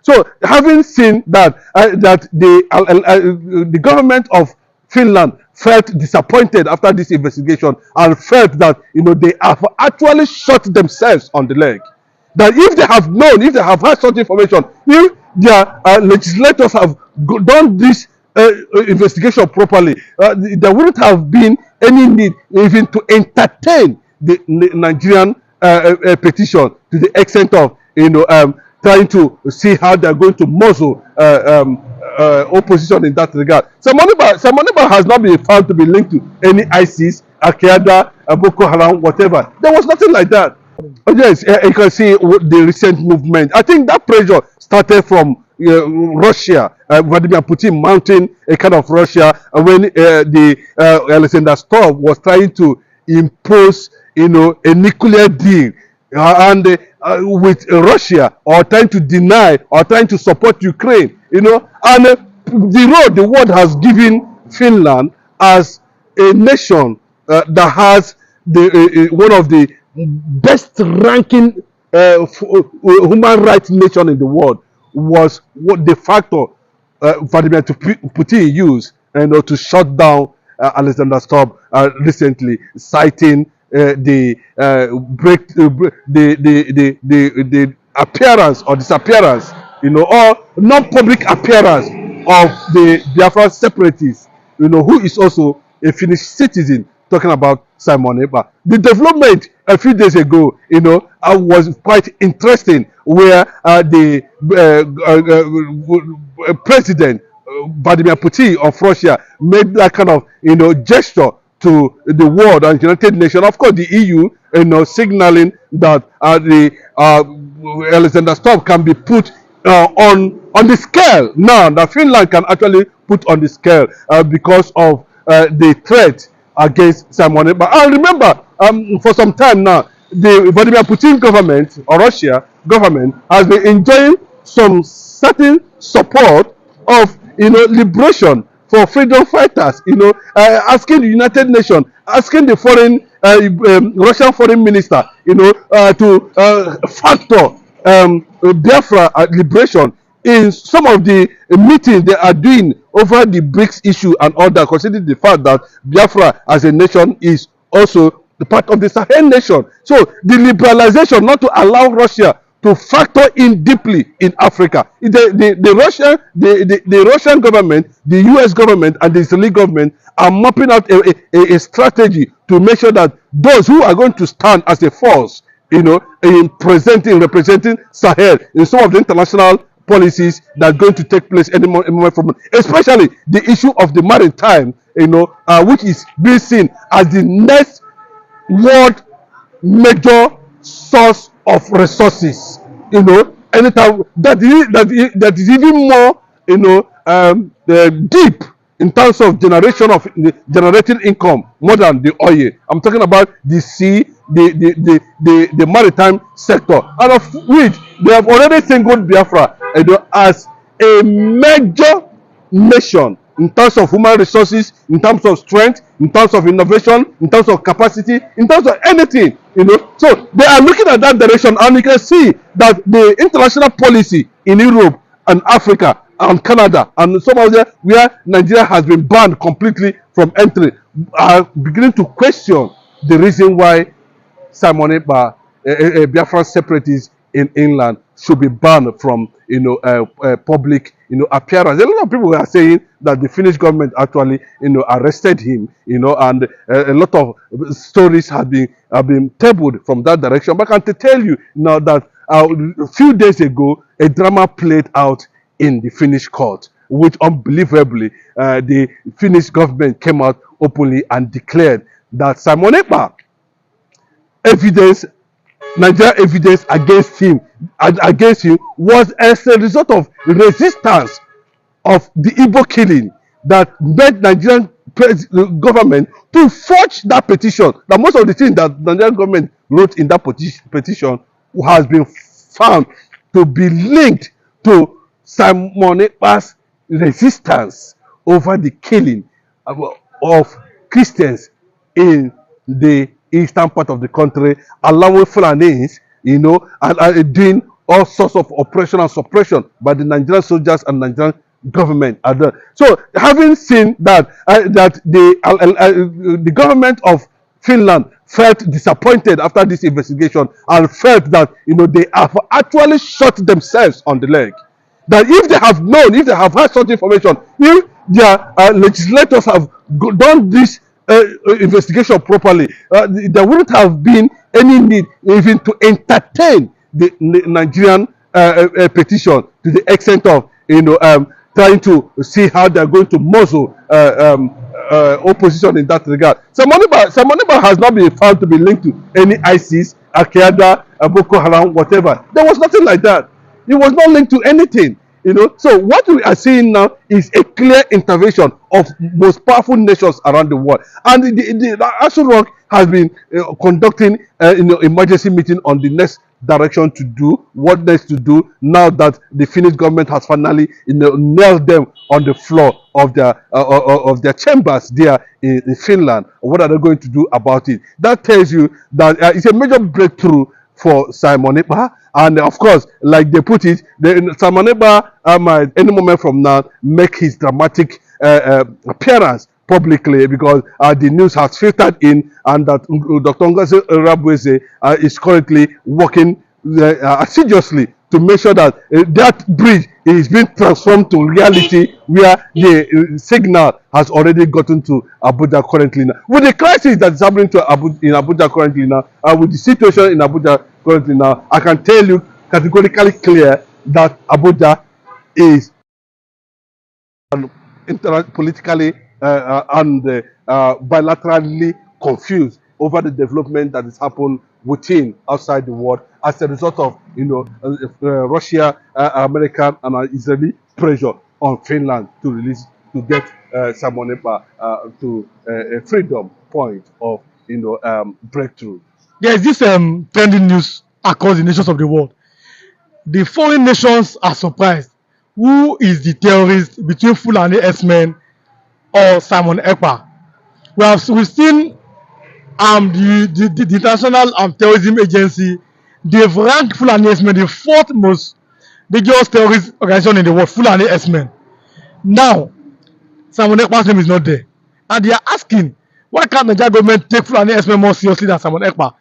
So having seen that the government of Finland felt disappointed after this investigation and felt that they have actually shot themselves on the leg. That if they have known, if they have had such information, if their legislators have done this investigation properly, there wouldn't have been any need even to entertain the Nigerian petition to the extent of trying to see how they're going to muzzle opposition in that regard. Samoniba has not been found to be linked to any ISIS, Al-Qaeda, Boko Haram, whatever. There was nothing like that. Yes, you can see the recent movement. I think that pressure started from Russia, Vladimir Putin mounting a kind of Russia when the Alexander Stubb was trying to impose, a nuclear deal and with Russia, or trying to deny or trying to support Ukraine, and the road the world has given Finland as a nation that has one of the best ranking human rights nation in the world was what the factor Vladimir Putin used to shut down Alexander Stubb recently, citing the appearance or disappearance, or non-public appearance of the Biafran separatists, who is also a Finnish citizen, talking about Simon Ekpa. The development a few days ago, was quite interesting, where the president Vladimir Putin of Russia made that kind of gesture to the world and United Nations. Of course, the EU, signaling that the Alexander Stubb can be put on the scale now. That Finland can actually put on the scale because of the threat against Simon Ekpa. And remember, for some time now, the Vladimir Putin government or Russia government has been enjoying some certain support of liberation for freedom fighters, asking the United Nations, asking the foreign Russian foreign minister, to factor Biafra liberation in some of the meetings they are doing over the BRICS issue and all that, considering the fact that Biafra as a nation is also the part of the Sahel nation. So the liberalization, not to allow Russia to factor in deeply in Africa. The Russian government, the US government, and the Israeli government are mapping out a strategy to make sure that those who are going to stand as a force, in representing Sahel in some of the international policies that are going to take place any moment from now, especially the issue of the maritime, which is being seen as the next world major source of resources, anytime that is even more, deep in terms of generating income more than the oil. I'm talking about the sea, the maritime sector, and of which they have already singled Biafra as a major nation in terms of human resources, in terms of strength, in terms of innovation, in terms of capacity, in terms of anything, So they are looking at that direction, and you can see that the international policy in Europe and Africa and Canada and some of them where Nigeria has been banned completely from entry are beginning to question the reason why Simon Ekpa, a Biafran separatist in England, should be banned from public appearance. A lot of people are saying that the Finnish government actually arrested him, and a lot of stories have been tabled from that direction. But I can tell you now that a few days ago a drama played out in the Finnish court, which unbelievably the Finnish government came out openly and declared that Simon Ekpa Nigeria evidence against him was as a result of resistance of the Igbo killing that made Nigerian government to forge that petition. That most of the things that the Nigerian government wrote in that petition has been found to be linked to Simon Ekpa's resistance over the killing of Christians in the eastern part of the country, allowing Fulanis, and doing all sorts of oppression and suppression by the Nigerian soldiers and Nigerian government are done. So having seen that the government of Finland felt disappointed after this investigation and felt that they have actually shot themselves on the leg. That if they have known, if they have had such information, if their legislators have done this investigation properly, there wouldn't have been any need even to entertain the Nigerian petition to the extent of trying to see how they're going to muzzle opposition in that regard. Samoniba has not been found to be linked to any ISIS, Al-Qaeda, Boko Haram, whatever. There was nothing like that. It was not linked to anything. So what we are seeing now is a clear intervention of most powerful nations around the world, and the Asari Rock has been conducting emergency meeting on the next direction to do, what next to do now that the Finnish government has finally nailed them on the floor of their chambers there in Finland. What are they going to do about it? That tells you that it's a major breakthrough for Simon Ekpa, and of course, like they put it, Simon Ekpa might any moment from now make his dramatic appearance publicly, because the news has filtered in, and that Dr. Ngozi Rabweze is currently working assiduously to make sure that that bridge is being transformed to reality, where the signal has already gotten to Abuja currently now. With the crisis that is happening in Abuja currently now, with the situation in Abuja currently now, I can tell you categorically clear that Abuja is politically and bilaterally confused over the development that has happened outside the world as a result of Russia, American and Israeli pressure on Finland to get Simon Ekpa to a freedom point of breakthrough. There is this trending news across the nations of the world. The foreign nations are surprised. Who is the terrorist between Fulani S-men or Simon Ekpa? We've seen the International Terrorism Agency, they've ranked Fulani S-men the fourth most dangerous terrorist organization in the world, Fulani S-men. Now, Simon Ekpa's name is not there. And they are asking, why can't the Nigerian government take Fulani S-men more seriously than Simon Ekpa?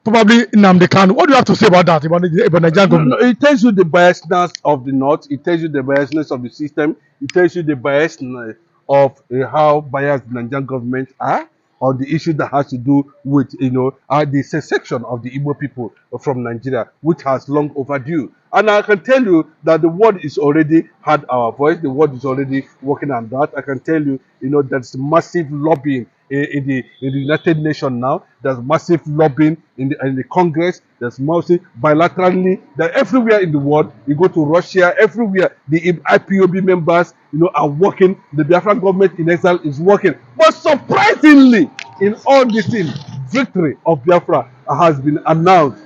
Probably Nnamdi Kanu. What do you have to say about that, about Nigerian government? It tells you the biasness of the North. It tells you the biasness of the system. It tells you the biasness of how biased the Nigerian government are on the issue that has to do with the secession of the Igbo people from Nigeria, which has long overdue. And I can tell you that the world is already had our voice. The world is already working on that. I can tell you, there's massive lobbying in the United Nations now. There's massive lobbying in the Congress. There's massive bilaterally. That everywhere in the world, you go to Russia, everywhere the IPOB members, are working. The Biafran government in exile is working. But surprisingly, in all this thing, victory of Biafra has been announced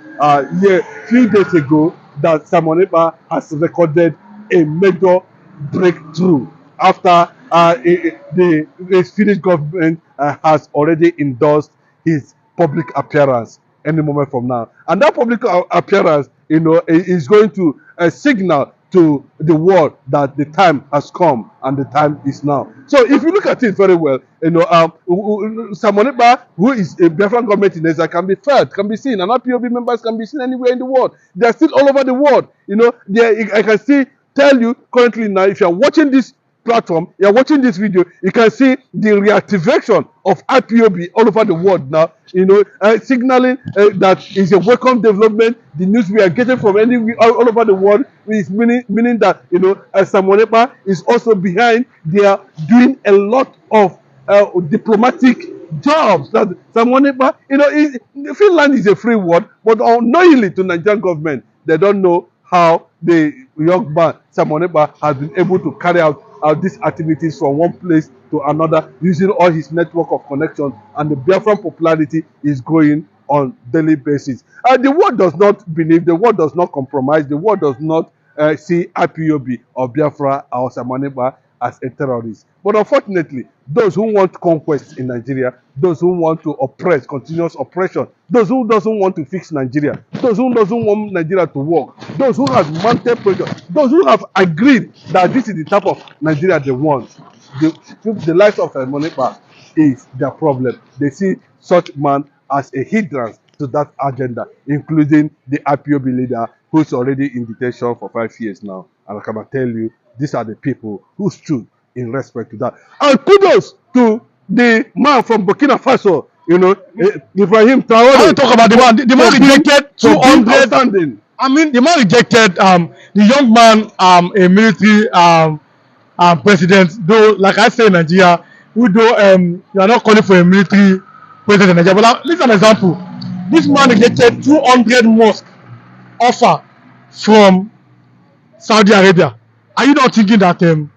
few days ago, that Simon Ekpa has recorded a major breakthrough after the Finnish government has already endorsed his public appearance any moment from now. And that public appearance, is going to signal to the world that the time has come and the time is now. So if you look at it very well, Simon Ekpa, who is a Biafran government in exile, can be felt, can be seen, and IPOB members can be seen anywhere in the world. They are still all over the world. I can tell you currently now, if you are watching this platform, you are watching this video, you can see the reactivation of IPOB all over the world now, signaling that is a welcome development. The news we are getting from all over the world is meaning that Simon Ekpa is also behind. They are doing a lot of diplomatic jobs. That Simon Ekpa, Finland is a free world, but unknowingly to Nigerian government, they don't know how the young man Simon Ekpa has been able to carry out these activities from one place to another using all his network of connections, and the Biafran popularity is growing on daily basis. The world does not believe, the world does not compromise, the world does not see IPOB or Biafra or Simon Ekpa as a terrorist. But unfortunately, those who want conquest in Nigeria, those who want to oppress, continuous oppression, those who doesn't want to fix Nigeria, those who doesn't want Nigeria to work, those who have mounted pressure, those who have agreed that this is the type of Nigeria they want, the life of Monipa is their problem. They see such man as a hindrance to that agenda, including the IPOB leader who's already in detention for 5 years now. And I can tell you, these are the people who stood in respect to that. And kudos to the man from Burkina Faso, Ibrahim Traore. I want to talk about the man. The man rejected 200. I mean, the man rejected the young man, a military president. Though, like I say in Nigeria, you are not calling for a military president in Nigeria. But listen, an example. This man rejected 200 mosque offer from Saudi Arabia. Are you not thinking that can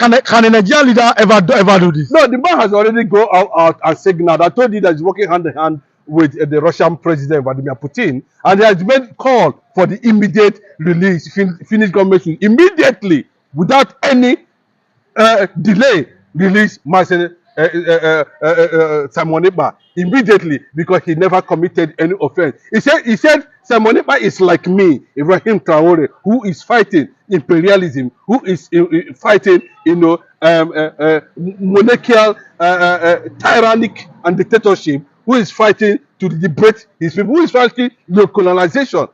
a Nigerian leader ever do this? No, the man has already gone out and signaled. I told you that he's working hand in hand with the Russian president Vladimir Putin, and he has made call for the immediate release. Finnish government should immediately, without any delay, release Simon Ekpa immediately, because he never committed any offense. He said Simon Ekpa is like me, Ibrahim Traore, who is fighting imperialism, who is fighting, monarchical, tyrannic and dictatorship, who is fighting to liberate his people, who is fighting colonization.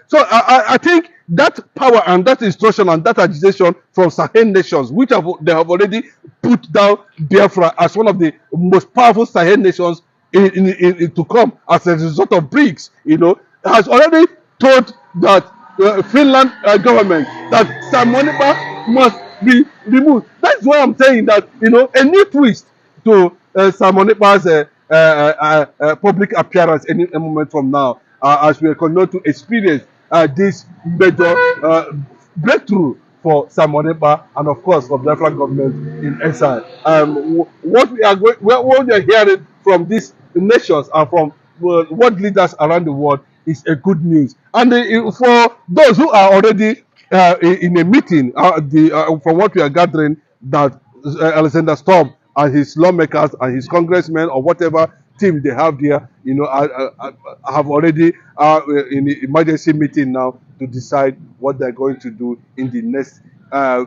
So I think that power and that instruction and that agitation from Sahel nations, which they have already put down Biafra as one of the most powerful Sahel nations to come as a result of BRICS, has already told that Finland government that Simon Ekpa must be removed. That's why I'm saying that a new twist to Simon Ekpa's public appearance any moment from now, as we continue to experience this major breakthrough for Simon Ekpa and of course for the Biafran government in exile. What we are hearing from these nations and from world leaders around the world is a good news. And for those who are already in a meeting, from what we are gathering, that Alexander Stubb and his lawmakers and his congressmen or whatever team they have there, have already in the emergency meeting now to decide what they're going to do in the next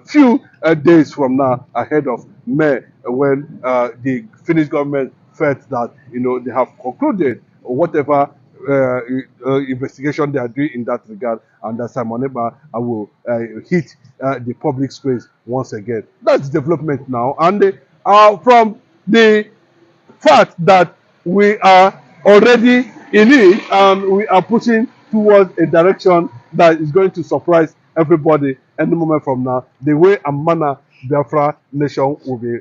few days from now, ahead of May, when the Finnish government felt that they have concluded whatever investigation they are doing in that regard, and that Simon Ekpa will hit the public space once again. That's development now, and from the fact that we are already in it and we are pushing towards a direction that is going to surprise everybody any moment from now, the way and manner Biafra nation will be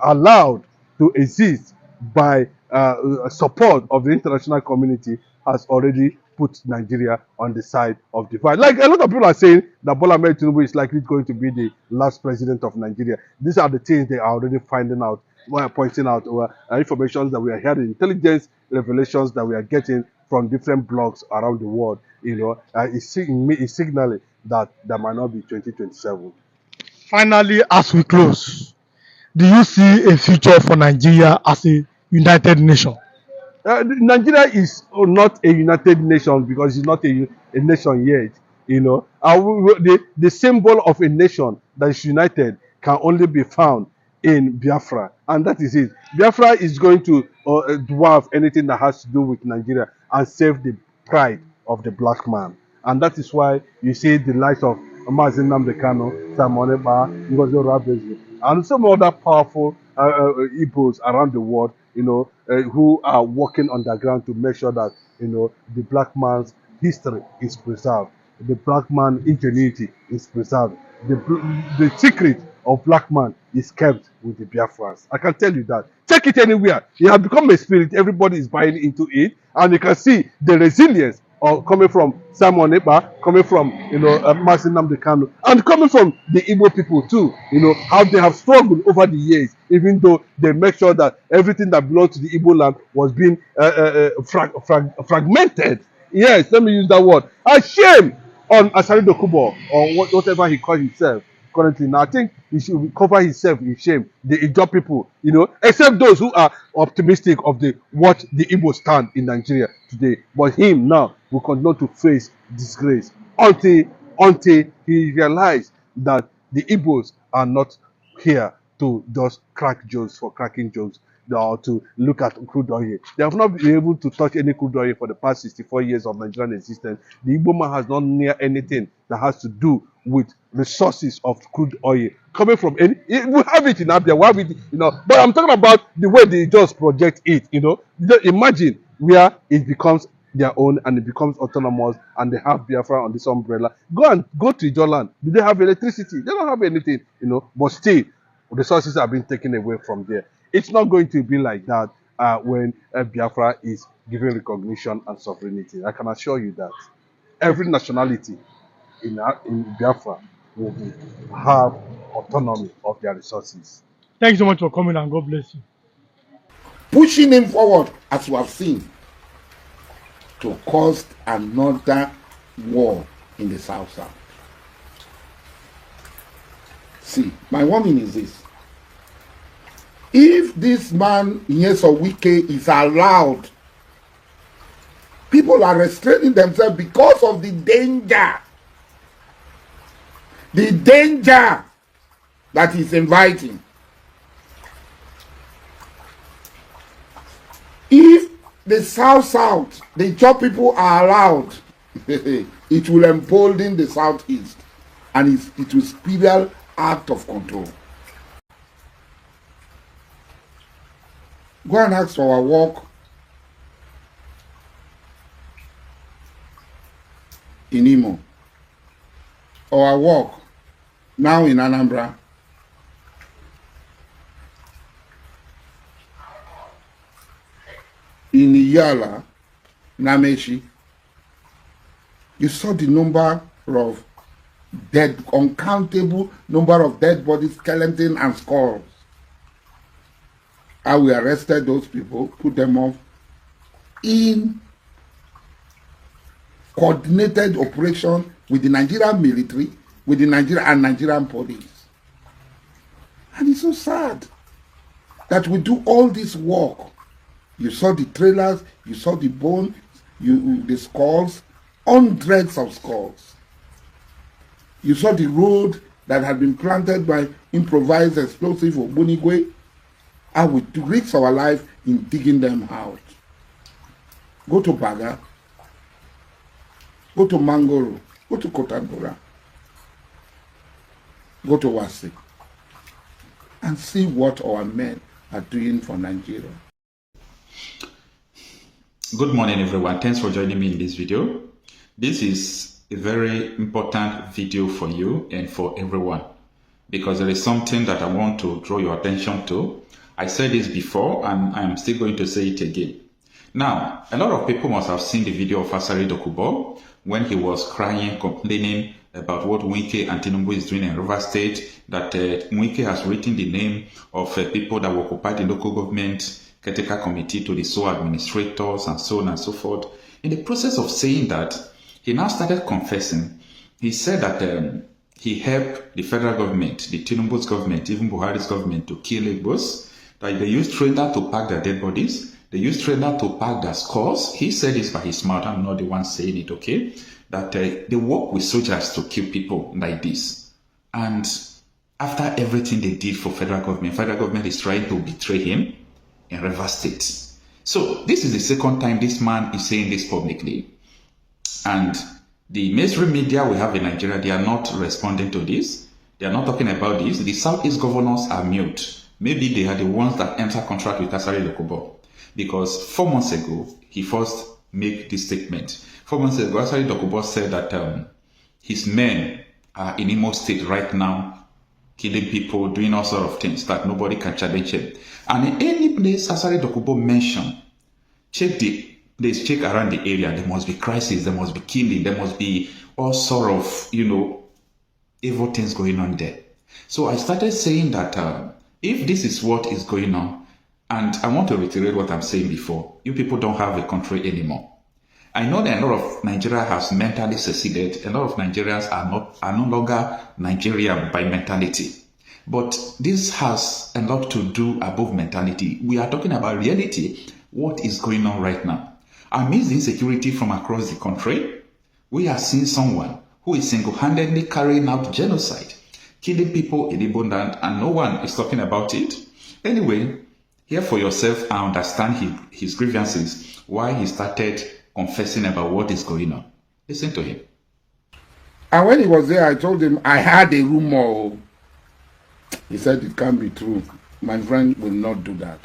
allowed to exist by support of the international community has already put Nigeria on the side of divide. Like a lot of people are saying that Bola Ahmed Tinubu is likely going to be the last president of Nigeria. These are the things they are already finding out, pointing out, information that we are hearing, intelligence revelations that we are getting from different blogs around the world. Is signaling that there might not be 2027. Finally, as we close, do you see a future for Nigeria as a united nation? Nigeria is not a united nation because it's not a nation yet. The symbol of a nation that is united can only be found in Biafra, and that is it. Biafra is going to dwarf anything that has to do with Nigeria and save the pride of the black man, and that is why you see the likes of Mazi Nnamdi Kanu, Simon Ekpa, Ngozi Oruagbezi, and some other powerful Igbos around the world, who are working on the ground to make sure that the black man's history is preserved, the black man's ingenuity is preserved, the secret of black man is kept with the Biafrans. I can tell you that. Take it anywhere. It has become a spirit. Everybody is buying into it, and you can see the resilience coming from Simon Ekpa, coming from Mazi Nnamdi Kanu, and coming from the Igbo people too. How they have struggled over the years, even though they make sure that everything that belonged to the Igbo land was being fragmented. Yes, let me use that word. A shame on Asari Dokubo or whatever he calls himself currently. Now I think he should cover himself in shame. The Ijaw people, except those who are optimistic of the what the Igbo stand in Nigeria today. But him now will continue to face disgrace until he realized that the Igbos are not here to just crack jokes for cracking jokes or to look at crude oil. They have not been able to touch any crude oil for the past 64 years of Nigerian existence. The Igbo man has not near anything that has to do with resources of crude oil coming from any. We have it in Abia. We have it, But I'm talking about the way they just project it. Imagine where it becomes their own and it becomes autonomous and they have Biafran on this umbrella. Go to your land. Do they have electricity? They don't have anything, but still resources are being taken away from there. It's not going to be like that when Biafra is given recognition and sovereignty. I can assure you that every nationality in Biafra will have autonomy of their resources. Thank you so much for coming and God bless you. Pushing him forward, as you have seen, to cause another war in the South. See, my warning is this. If this man, Wike, is allowed, people are restraining themselves because of the danger. The danger that he's inviting. If the South, the Ijaw people are allowed, it will embolden the Southeast and it will spiral out of control. Go and ask for our work in Imo, or our work now in Anambra. In Iyala, Nameshi, you saw the number of uncountable number of dead bodies, skeleton and skulls. How we arrested those people, put them off in coordinated operation with the Nigerian military, with the Nigerian police. And it's so sad that we do all this work. You saw the trailers, you saw the bone, the skulls, hundreds of skulls. You saw the road that had been planted by improvised explosive or Bonigwe. I would risk our life in digging them out. Go to Baga, go to Mangoro, go to Kotagora, go to Wasi, and see what our men are doing for Nigeria. Good morning, everyone. Thanks for joining me in this video. This is a very important video for you and for everyone because there is something that I want to draw your attention to. I said this before and I'm still going to say it again. Now, a lot of people must have seen the video of Asari Dokubo when he was crying, complaining about what Wike and Tinubu is doing in River State, that Wike has written the name of people that will occupy the local government caretaker committee to the sole administrators and so on and so forth. In the process of saying that, he now started confessing. He said that he helped the federal government, the Tinubu's government, even Buhari's government to kill Igbos, that they used trailer to pack their dead bodies, they used trailer to pack their skulls. He said this by his mouth, I'm not the one saying it, okay? That they work with soldiers to kill people like this. And after everything they did for federal government is trying to betray him in River State. So this is the second time this man is saying this publicly. And the mainstream media we have in Nigeria, they are not responding to this. They are not talking about this. The Southeast governors are mute. Maybe they are the ones that enter contract with Asari Dokubo. Because 4 months ago, he first made this statement. 4 months ago, Asari Dokubo said that his men are in Imo State right now, killing people, doing all sorts of things that nobody can challenge him. And in any place Asari Dokubo mentioned, check the place, check around the area, there must be crisis, there must be killing, there must be all sort of, evil things going on there. So I started saying that if this is what is going on, and I want to reiterate what I'm saying before, you people don't have a country anymore. I know that a lot of Nigeria has mentally seceded. A lot of Nigerians are no longer Nigerian by mentality. But this has a lot to do above mentality. We are talking about reality, what is going on right now. Amidst the insecurity from across the country, we are seeing someone who is single-handedly carrying out genocide, killing people in Igbo land, and no one is talking about it. Anyway, hear for yourself and understand his grievances, why he started confessing about what is going on. Listen to him. And when he was there, I told him, I had a rumor. He said, it can't be true. My friend will not do that.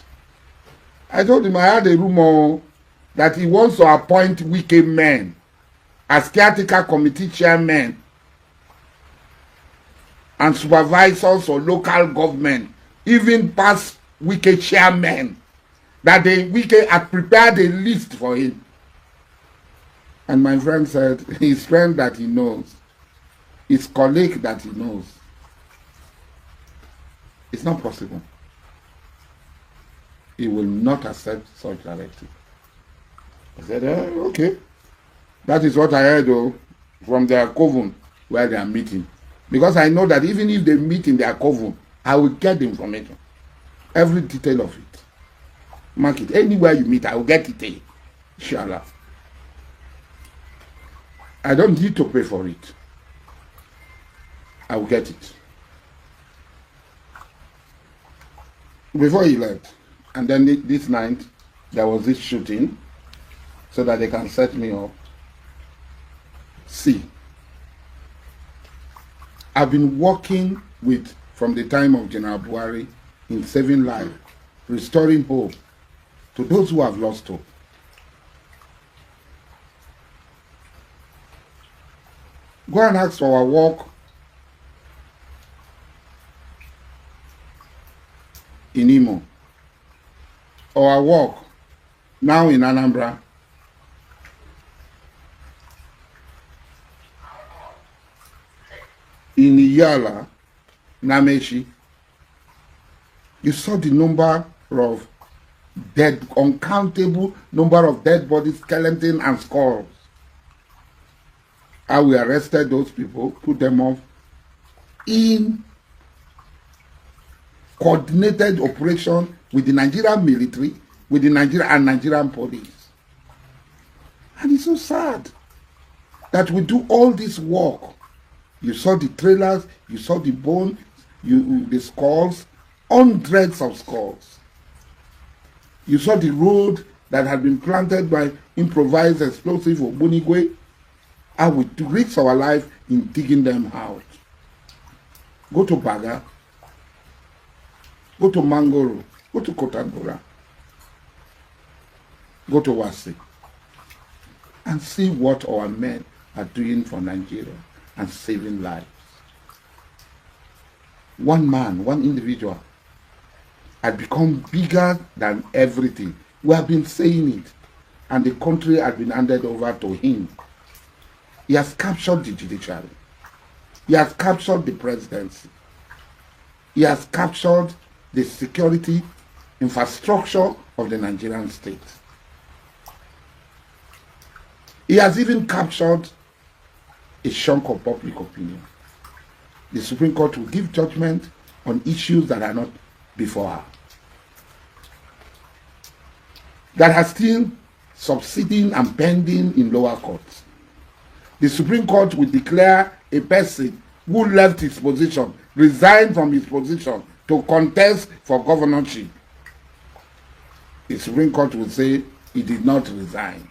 I told him I had a rumor that he wants to appoint wicked men as caretaker committee chairmen and supervisors or local government, even past wicked chairmen, that the wicked had prepared a list for him. And my friend said, his friend that he knows, his colleague that he knows, it's not possible. He will not accept such directive. I said, okay. That is what I heard though, from their coven where they are meeting. Because I know that even if they meet in their coven, I will get the information. Every detail of it. Mark it. Anywhere you meet, I will get detail. Inshallah. I don't need to pay for it. I will get it. Before he left, and then this night, there was this shooting, so that they can set me up. See, I've been working with, from the time of General Buhari, in saving life, restoring hope to those who have lost hope. Go and ask for our work in Imo, or our work now in Anambra, in Iyala, Nameshi. You saw the number of dead, uncountable number of dead bodies, skeleton and skulls. How we arrested those people, put them off in coordinated operation with the Nigerian military, with the Nigerian police. And it's so sad that we do all this work. You saw the trailers, you saw the bones, the skulls, hundreds of skulls. You saw the road that had been planted by improvised explosive or Bonigwe. I would risk our life in digging them out. Go to Baga, go to Mangoro, go to Kotagora, go to Wasi, and see what our men are doing for Nigeria and saving lives. One man, one individual, had become bigger than everything. We have been saying it, and the country had been handed over to him. He has captured the judiciary. He has captured the presidency. He has captured the security infrastructure of the Nigerian state. He has even captured a chunk of public opinion. The Supreme Court will give judgment on issues that are not before her, that are still subsiding and pending in lower courts. The Supreme Court will declare a person who left his position, resigned from his position to contest for governorship. The Supreme Court will say he did not resign.